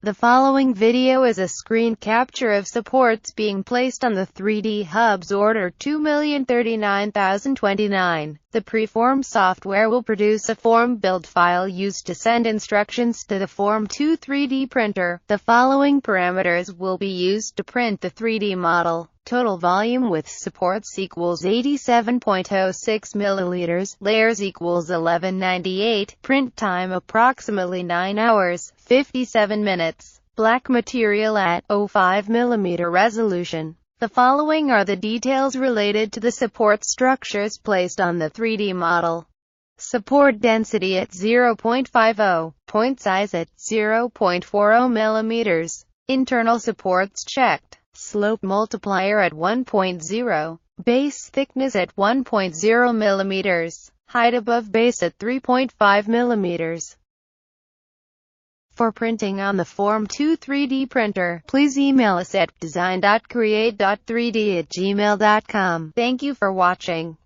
The following video is a screen capture of supports being placed on the 3D Hub's Order 2,039,029. The PreForm software will produce a form build file used to send instructions to the Form2 3D printer. The following parameters will be used to print the 3D model. Total volume with supports equals 87.06 milliliters, layers equals 1198, print time approximately 9 hours, 57 minutes, black material at 0.5 mm resolution. The following are the details related to the support structures placed on the 3D model. Support density at 0.50, point size at 0.40 mm, internal supports checked. Slope multiplier at 1.0, base thickness at 1.0 mm, height above base at 3.5 mm. For printing on the Form2 3D printer, please email us at design.create.3d@gmail.com. Thank you for watching.